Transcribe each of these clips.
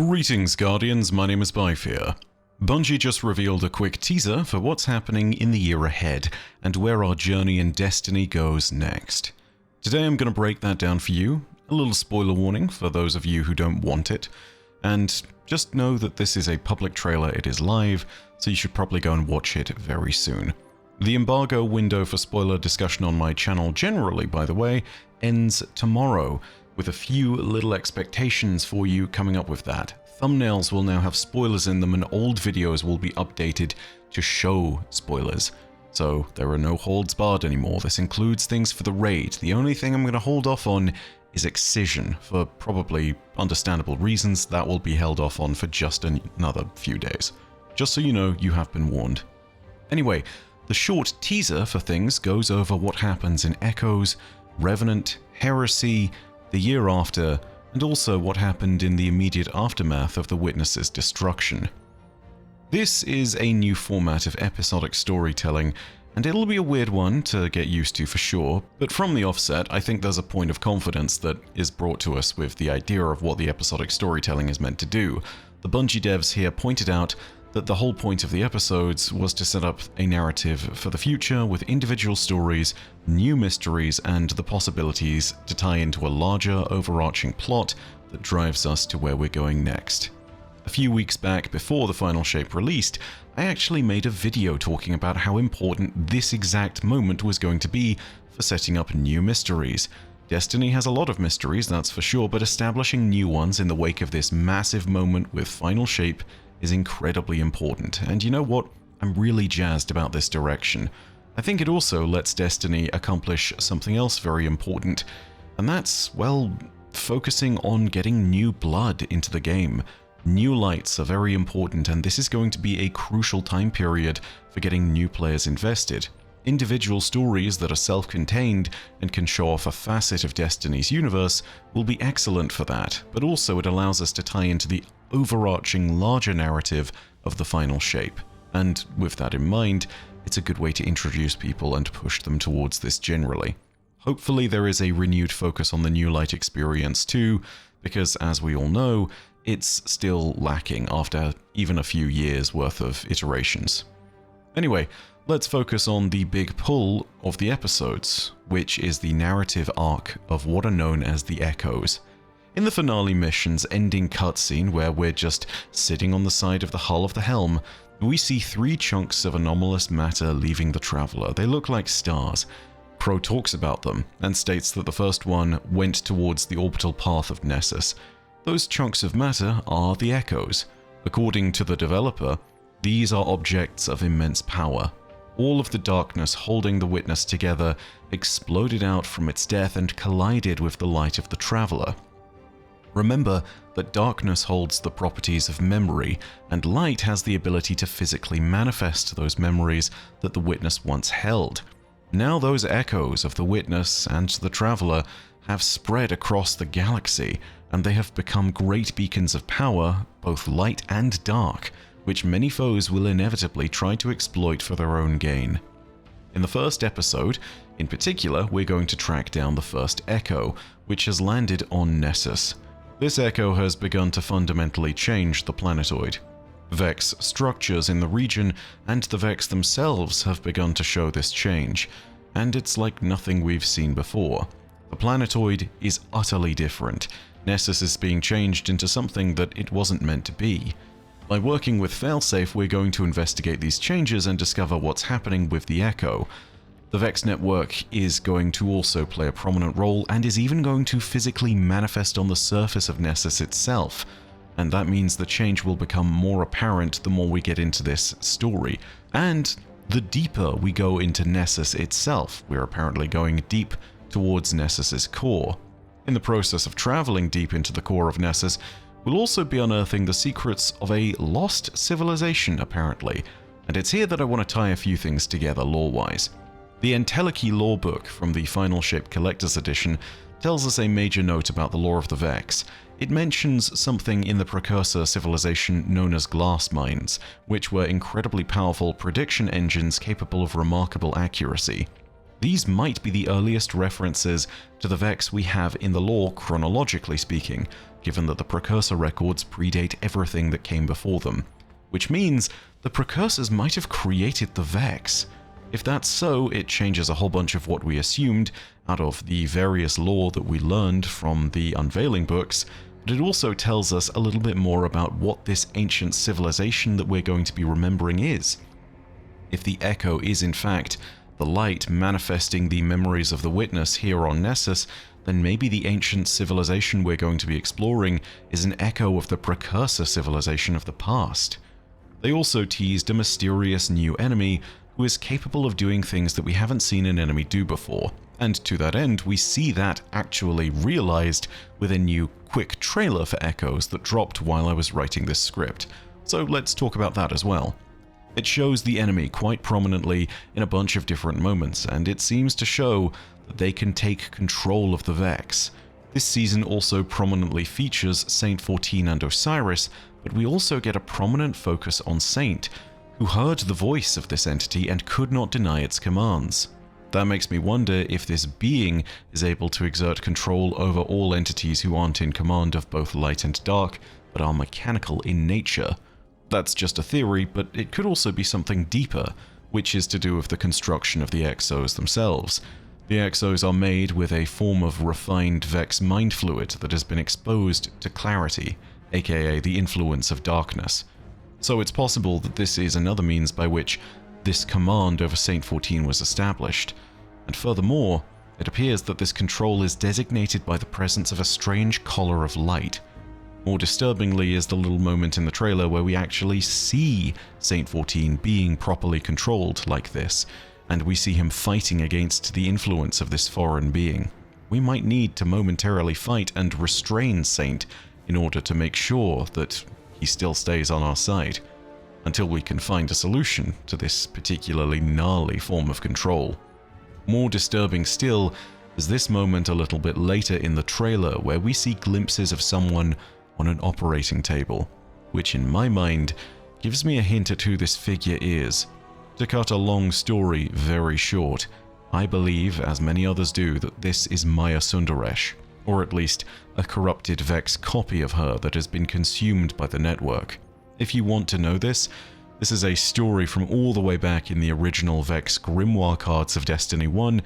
Greetings, Guardians, my name is Byfear. Bungie just revealed a quick teaser for what's happening in the year ahead, and where our journey in Destiny goes next. Today I'm going to break that down for you, a little spoiler warning for those of you who don't want it, and just know that this is a public trailer, it is live, so you should probably go and watch it very soon. The embargo window for spoiler discussion on my channel generally, by the way, ends tomorrow, with a few little expectations for you coming up with that. Thumbnails will now have spoilers in them, and old videos will be updated to show spoilers. So there are no holds barred anymore. This includes things for the raid. The only thing I'm going to hold off on is Excision. For probably understandable reasons, that will be held off on for just another few days. Just so you know, you have been warned. Anyway, the short teaser for things goes over what happens in Echoes, Revenant, Heresy, the year after, and also what happened in the immediate aftermath of the Witness's destruction. This is a new format of episodic storytelling, and it'll be a weird one to get used to for sure, but from the offset, I think there's a point of confidence that is brought to us with the idea of what the episodic storytelling is meant to do. The Bungie devs here pointed out that the whole point of the episodes was to set up a narrative for the future with individual stories, new mysteries, and the possibilities to tie into a larger, overarching plot that drives us to where we're going next. A few weeks back, before the Final Shape released, I actually made a video talking about how important this exact moment was going to be for setting up new mysteries. Destiny has a lot of mysteries, that's for sure, but establishing new ones in the wake of this massive moment with Final Shape is incredibly important, and you know what? I'm really jazzed about this direction. I think it also lets Destiny accomplish something else very important, and that's, well, focusing on getting new blood into the game. New lights are very important, and this is going to be a crucial time period for getting new players invested. Individual stories that are self-contained and can show off a facet of Destiny's universe will be excellent for that, but also it allows us to tie into the overarching larger narrative of the Final Shape. And with that in mind, it's a good way to introduce people and push them towards this generally. Hopefully there is a renewed focus on the New Light experience too, because as we all know, it's still lacking after even a few years worth of iterations. Anyway, let's focus on the big pull of the episodes, which is the narrative arc of what are known as the Echoes. In the finale mission's ending cutscene, where we're just sitting on the side of the hull of the Helm, we see 3 chunks of anomalous matter leaving the Traveler. They look like stars. Crow talks about them, and states that the first one went towards the orbital path of Nessus. Those chunks of matter are the Echoes. According to the developer, these are objects of immense power. All of the darkness holding the Witness together exploded out from its death and collided with the light of the Traveler. Remember that darkness holds the properties of memory, and light has the ability to physically manifest those memories that the Witness once held. Now those echoes of the Witness and the Traveler have spread across the galaxy, and they have become great beacons of power, both light and dark, which many foes will inevitably try to exploit for their own gain. In the first episode, in particular, we're going to track down the first Echo, which has landed on Nessus. This Echo has begun to fundamentally change the planetoid. Vex structures in the region and the Vex themselves have begun to show this change, and it's like nothing we've seen before. The planetoid is utterly different. Nessus is being changed into something that it wasn't meant to be. By working with Failsafe, we're going to investigate these changes and discover what's happening with the Echo. The Vex network is going to also play a prominent role and is even going to physically manifest on the surface of Nessus itself, and that means the change will become more apparent the more we get into this story, and the deeper we go into Nessus itself. We're apparently going deep towards Nessus's core. In the process of traveling deep into the core of Nessus, we'll also be unearthing the secrets of a lost civilization, apparently, and it's here that I want to tie a few things together lore-wise. The Entelechy lore book from the Final Shape Collector's Edition tells us a major note about the lore of the Vex. It mentions something in the precursor civilization known as glass mines, which were incredibly powerful prediction engines capable of remarkable accuracy. These might be the earliest references to the Vex we have in the lore, chronologically speaking. given that the Precursor records predate everything that came before them. Which means the Precursors might have created the Vex. If that's so, it changes a whole bunch of what we assumed out of the various lore that we learned from the Unveiling books, but it also tells us a little bit more about what this ancient civilization that we're going to be remembering is. If the Echo is in fact the light manifesting the memories of the Witness here on Nessus, then maybe the ancient civilization we're going to be exploring is an echo of the Precursor civilization of the past. They also teased a mysterious new enemy who is capable of doing things that we haven't seen an enemy do before, and to that end we see that actually realized with a new quick trailer for Echoes that dropped while I was writing this script, so let's talk about that as well. It shows the enemy quite prominently in a bunch of different moments, and it seems to show that they can take control of the Vex. This season also prominently features Saint 14 and Osiris, but we also get a prominent focus on Saint, who heard the voice of this entity and could not deny its commands. That makes me wonder if this being is able to exert control over all entities who aren't in command of both light and dark, but are mechanical in nature. That's just a theory, but it could also be something deeper, which is to do with the construction of the Exos themselves. The Exos are made with a form of refined Vex mind fluid that has been exposed to clarity, aka the influence of darkness. So it's possible that this is another means by which this command over Saint 14 was established. And furthermore, it appears that this control is designated by the presence of a strange collar of light. More disturbingly is the little moment in the trailer where we actually see Saint 14 being properly controlled like this, and we see him fighting against the influence of this foreign being. We might need to momentarily fight and restrain Saint in order to make sure that he still stays on our side, until we can find a solution to this particularly gnarly form of control. More disturbing still is this moment a little bit later in the trailer where we see glimpses of someone on an operating table, which in my mind gives me a hint at who this figure is. To cut a long story very short, I believe, as many others do, that this is Maya Sundaresh, or at least a corrupted Vex copy of her that has been consumed by the network. If you want to know this, this is a story from all the way back in the original Vex Grimoire cards of Destiny 1.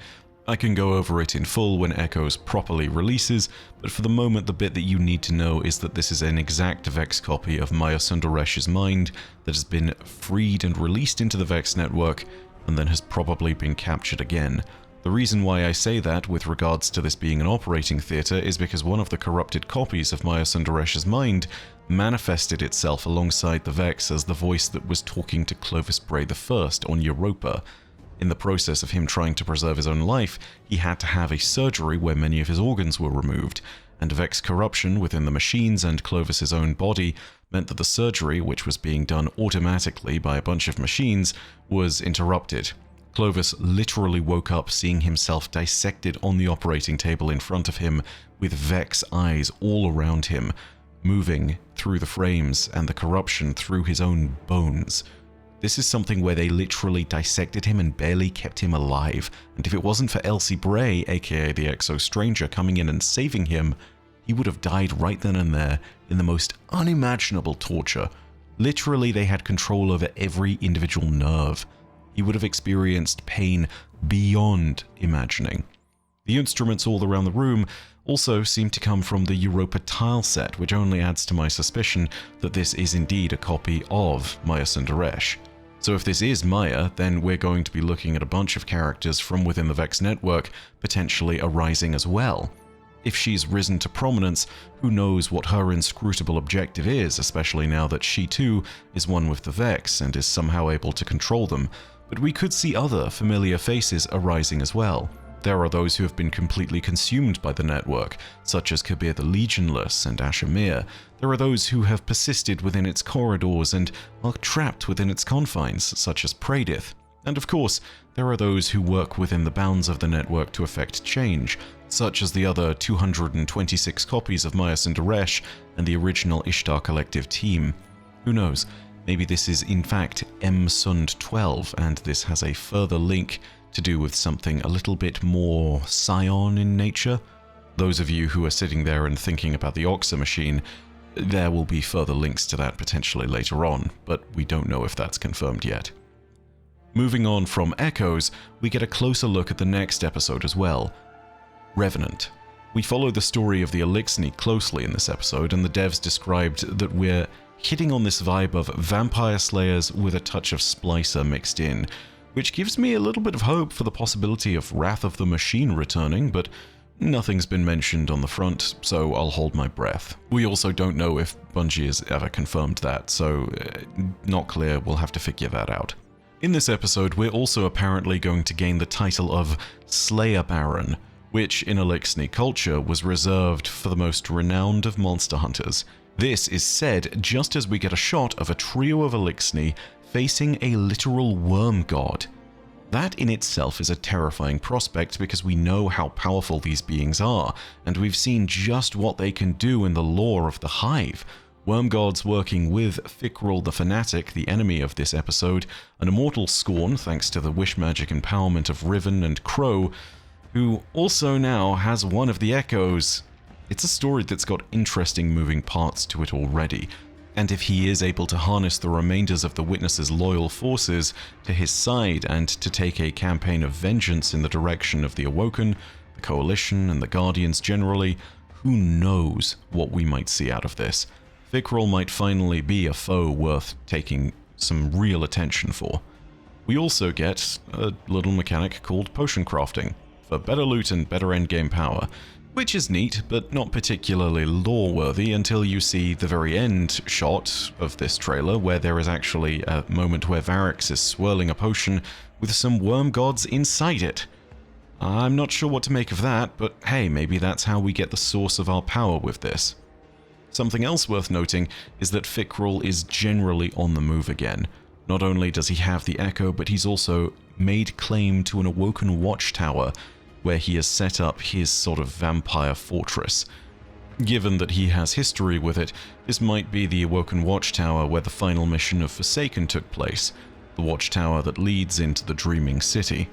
I can go over it in full when Echoes properly releases, but for the moment the bit that you need to know is that this is an exact Vex copy of Maya Sundaresh's mind that has been freed and released into the Vex network, and then has probably been captured again. The reason why I say that with regards to this being an operating theatre is because one of the corrupted copies of Maya Sundaresh's mind manifested itself alongside the Vex as the voice that was talking to Clovis Bray I on Europa. In the process of him trying to preserve his own life, he had to have a surgery where many of his organs were removed, and Vex corruption within the machines and Clovis's own body meant that the surgery, which was being done automatically by a bunch of machines, was interrupted. Clovis literally woke up seeing himself dissected on the operating table in front of him, with Vex eyes all around him, moving through the frames and the corruption through his own bones. This is something where they literally dissected him and barely kept him alive, and if it wasn't for Elsie Bray, aka the Exo Stranger, coming in and saving him, he would have died right then and there in the most unimaginable torture. Literally, they had control over every individual nerve. He would have experienced pain beyond imagining. The instruments all around the room also seem to come from the Europa tile set, which only adds to my suspicion that this is indeed a copy of Maya Sundaresh. So if this is Maya, then we're going to be looking at a bunch of characters from within the Vex network potentially arising as well. If she's risen to prominence, who knows what her inscrutable objective is, especially now that she too is one with the Vex and is somehow able to control them. But we could see other familiar faces arising as well. There are those who have been completely consumed by the network, such as Kabir the Legionless and Ashamir. There are those who have persisted within its corridors and are trapped within its confines, such as Pradith. And of course, there are those who work within the bounds of the network to effect change, such as the other 226 copies of Maya Sundaresh and the original Ishtar Collective team. Who knows, maybe this is in fact M-Sund 12, and this has a further link to do with something a little bit more Scion in nature. those of you who are sitting there and thinking about the Oxa machine, there will be further links to that potentially later on, but we don't know if that's confirmed yet. Moving on from Echoes, we get a closer look at the next episode as well, Revenant. We follow the story of the Eliksni closely in this episode, and the devs described that we're hitting on this vibe of vampire slayers with a touch of Splicer mixed in, which gives me a little bit of hope for the possibility of Wrath of the Machine returning, but nothing's been mentioned on the front, so I'll hold my breath. We also don't know if Bungie has ever confirmed that, so not clear, we'll have to figure that out. In this episode, we're also apparently going to gain the title of Slayer Baron, which in Eliksni culture was reserved for the most renowned of monster hunters. This is said just as we get a shot of a trio of Eliksni facing a literal worm god. That in itself is a terrifying prospect because we know how powerful these beings are, and we've seen just what they can do in the lore of the Hive. Worm gods working with Fikrul the Fanatic, the enemy of this episode, an immortal Scorn thanks to the wish magic empowerment of Riven and Crow, who also now has one of the Echoes. It's a story that's got interesting moving parts to it already, and if he is able to harness the remainders of the Witness's loyal forces to his side and to take a campaign of vengeance in the direction of the Awoken, the Coalition, and the Guardians generally, who knows what we might see out of this. Fikrul might finally be a foe worth taking some real attention for. We also get a little mechanic called potion crafting, for better loot and better endgame power, which is neat, but not particularly lore-worthy until you see the very end shot of this trailer, where there is actually a moment where Variks is swirling a potion with some worm gods inside it. I'm not sure what to make of that, but hey, maybe that's how we get the source of our power with this. Something else worth noting is that Fikrul is generally on the move again. Not only does he have the Echo, but he's also made claim to an Awoken watchtower, where he has set up his sort of vampire fortress. Given that he has history with it, this might be the Awoken watchtower where the final mission of Forsaken took place, the watchtower that leads into the Dreaming City.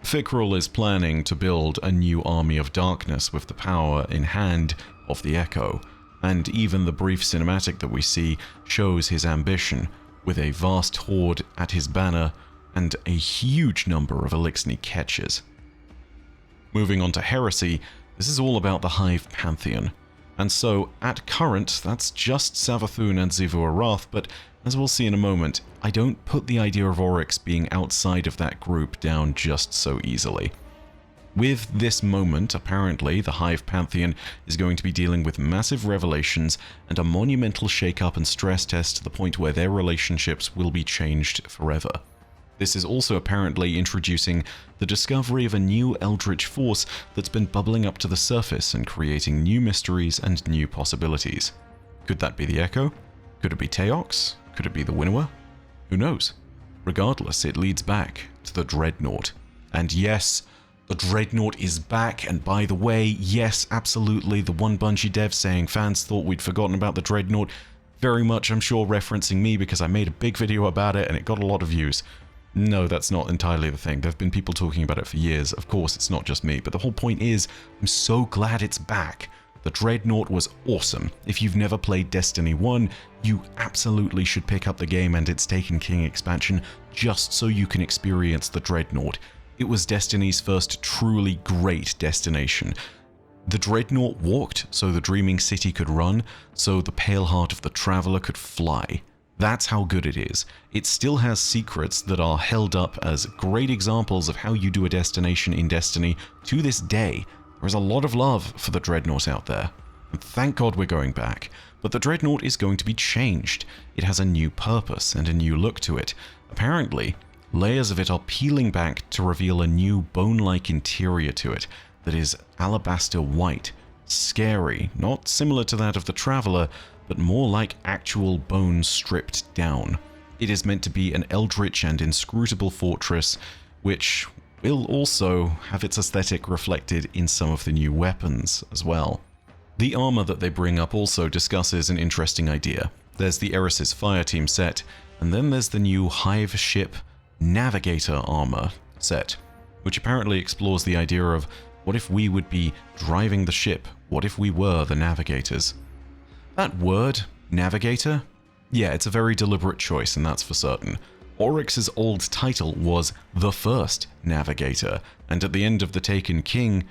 Fikrul is planning to build a new army of darkness with the power in hand of the Echo, and even the brief cinematic that we see shows his ambition, with a vast horde at his banner and a huge number of Eliksni catches. Moving on to Heresy, this is all about the Hive Pantheon. And so, at current, that's just Savathun and Xivu Arath, but as we'll see in a moment, I don't put the idea of Oryx being outside of that group down just so easily. With this moment, apparently, the Hive Pantheon is going to be dealing with massive revelations and a monumental shake-up and stress test to the point where their relationships will be changed forever. This is also apparently introducing the discovery of a new eldritch force that's been bubbling up to the surface and creating new mysteries and new possibilities. Could that be the Echo? Could it be Teox? Could it be the Winnower? Who knows? Regardless, it leads back to the Dreadnought. And yes, the Dreadnought is back, and by the way, yes, absolutely, the one Bungie dev saying fans thought we'd forgotten about the Dreadnought, very much, I'm sure, referencing me because I made a big video about it and it got a lot of views. No, that's not entirely the thing. There have been people talking about it for years. Of course, it's not just me, but the whole point is, I'm so glad it's back. The Dreadnought was awesome. If you've never played Destiny 1, you absolutely should pick up the game and its Taken King expansion just so you can experience the Dreadnought. It was Destiny's first truly great destination. The Dreadnought walked so the Dreaming City could run, so the Pale Heart of the Traveler could fly. That's how good it is. It still has secrets that are held up as great examples of how you do a destination in Destiny to this day. There is a lot of love for the Dreadnought out there. And thank God we're going back. But the Dreadnought is going to be changed. It has a new purpose and a new look to it. Apparently, layers of it are peeling back to reveal a new bone-like interior to it that is alabaster white, scary, not similar to that of the Traveler, but more like actual bone stripped down. It is meant to be an eldritch and inscrutable fortress, which will also have its aesthetic reflected in some of the new weapons as well. The armor that they bring up also discusses an interesting idea. There's the Eris's Fireteam set, and then there's the new Hive Ship Navigator armor set, which apparently explores the idea of What if we would be driving the ship? What if we were the navigators? That word, navigator? Yeah, it's a very deliberate choice, and that's for certain. Oryx's old title was the First Navigator, and at the end of The Taken King,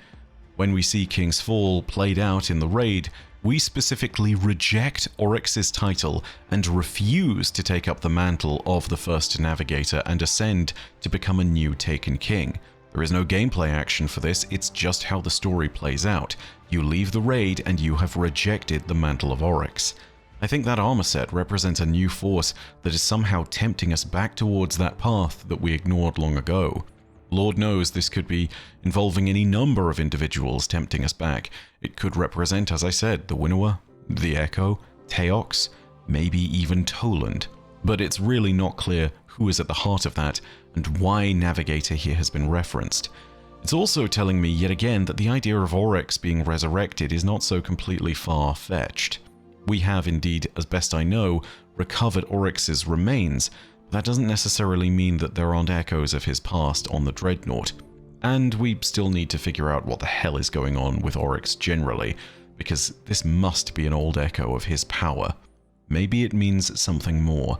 when we see King's Fall played out in the raid, we specifically reject Oryx's title and refuse to take up the mantle of the First Navigator and ascend to become a new Taken King. There is no gameplay action for this, it's just how the story plays out. You leave the raid and you have rejected the mantle of Oryx. I think that armor set represents a new force that is somehow tempting us back towards that path that we ignored long ago. Lord knows this could be involving any number of individuals tempting us back. It could represent, as I said, the Winnower, the Echo, Teox, maybe even Toland. But it's really not clear who is at the heart of that and why Navigator here has been referenced. It's also telling me yet again that the idea of Oryx being resurrected is not so completely far-fetched. We have indeed, as best I know, recovered Oryx's remains. That doesn't necessarily mean that there aren't echoes of his past on the Dreadnought. And we still need to figure out what the hell is going on with Oryx generally, because this must be an old echo of his power. Maybe it means something more.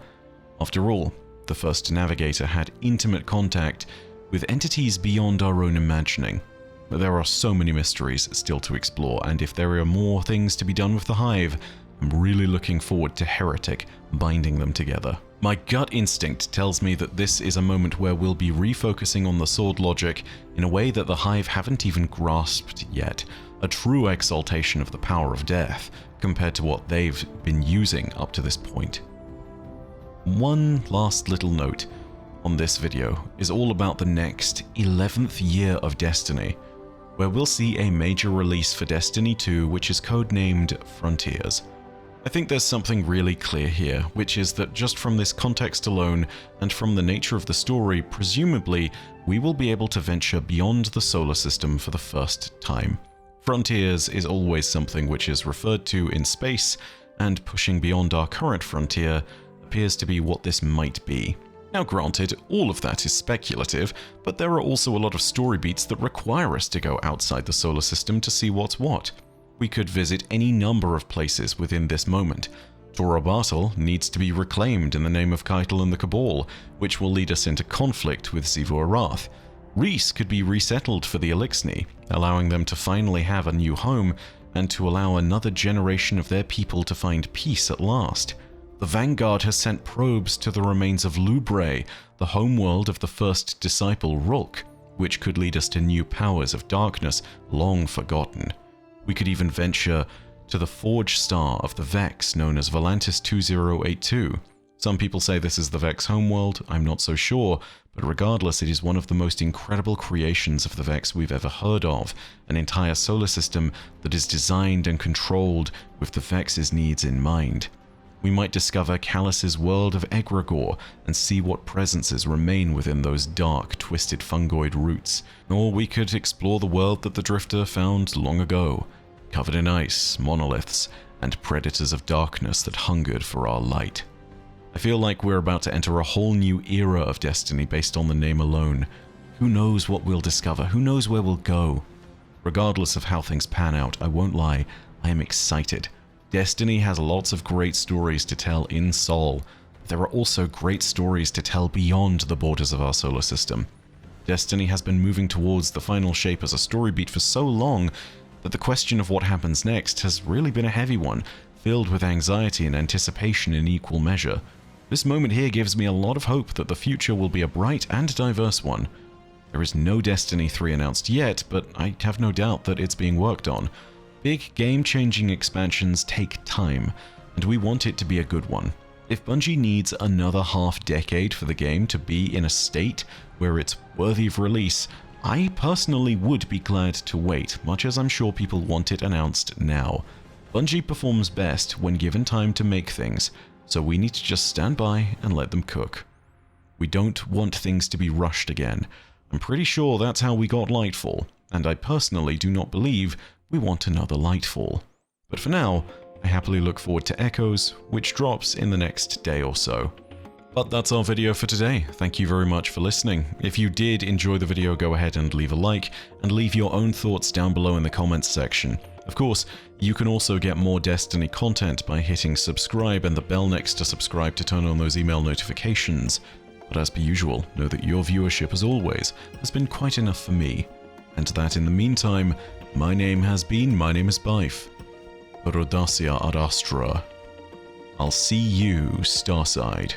After all, the First Navigator had intimate contact with entities beyond our own imagining. There are so many mysteries still to explore, and if there are more things to be done with the Hive, I'm really looking forward to Heretic binding them together. My gut instinct tells me that this is a moment where we'll be refocusing on the sword logic in a way that the Hive haven't even grasped yet, a true exaltation of the power of death compared to what they've been using up to this point. One last little note on this video is all about the next 11th year of Destiny, where we'll see a major release for Destiny 2 which is codenamed Frontiers. I think there's something really clear here, which is that just from this context alone, and from the nature of the story, presumably, we will be able to venture beyond the solar system for the first time. Frontiers is always something which is referred to in space, and pushing beyond our current frontier appears to be what this might be. Now granted, all of that is speculative, but there are also a lot of story beats that require us to go outside the solar system to see what's what. We could visit any number of places within this moment. Torobatl needs to be reclaimed in the name of Keitel and the Cabal, which will lead us into conflict with Xivu Arath. Reese could be resettled for the Elixni, allowing them to finally have a new home and to allow another generation of their people to find peace at last. The Vanguard has sent probes to the remains of Lubrae, the homeworld of the first disciple Rulk, which could lead us to new powers of darkness long forgotten. We could even venture to the Forge Star of the Vex, known as Volantis 2082. Some people say this is the Vex homeworld, I'm not so sure, but regardless, it is one of the most incredible creations of the Vex we've ever heard of, an entire solar system that is designed and controlled with the Vex's needs in mind. We might discover Callus's world of Egregor and see what presences remain within those dark, twisted fungoid roots. Or we could explore the world that the Drifter found long ago, covered in ice, monoliths, and predators of darkness that hungered for our light. I feel like we're about to enter a whole new era of Destiny based on the name alone. Who knows what we'll discover? Who knows where we'll go? Regardless of how things pan out, I won't lie, I am excited. Destiny has lots of great stories to tell in Sol, but there are also great stories to tell beyond the borders of our solar system. Destiny has been moving towards the final shape as a story beat for so long that the question of what happens next has really been a heavy one, filled with anxiety and anticipation in equal measure. This moment here gives me a lot of hope that the future will be a bright and diverse one. There is no Destiny 3 announced yet, but I have no doubt that it's being worked on. Big game-changing expansions take time, and we want it to be a good one. If Bungie needs another half-decade for the game to be in a state where it's worthy of release, I personally would be glad to wait, much as I'm sure people want it announced now. Bungie performs best when given time to make things, so we need to just stand by and let them cook. We don't want things to be rushed again. I'm pretty sure that's how we got Lightfall, and I personally do not believe we want another Lightfall. But for now, I happily look forward to Echoes, which drops in the next day or so. But that's our video for today. Thank you very much for listening. If you did enjoy the video, go ahead and leave a like, and leave your own thoughts down below in the comments section. Of course, you can also get more Destiny content by hitting subscribe and the bell next to subscribe to turn on those email notifications. But as per usual, know that your viewership, as always, has been quite enough for me, and that in the meantime, my name is Byf. Rhodacia ad Astra. I'll see you Starside.